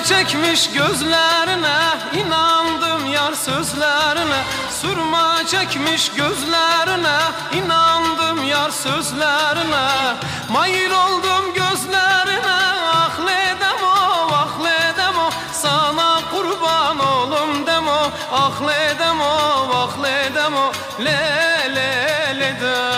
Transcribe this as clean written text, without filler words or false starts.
çekmiş gözlerine, inandım yar sözlerine. Sürme çekmiş gözlerine, inandım yar sözlerine. Mayıl oldum gözlerine, ahledemo, ahledemo. Sana kurban olum demo, ahledemo, ahledemo. Le le le de.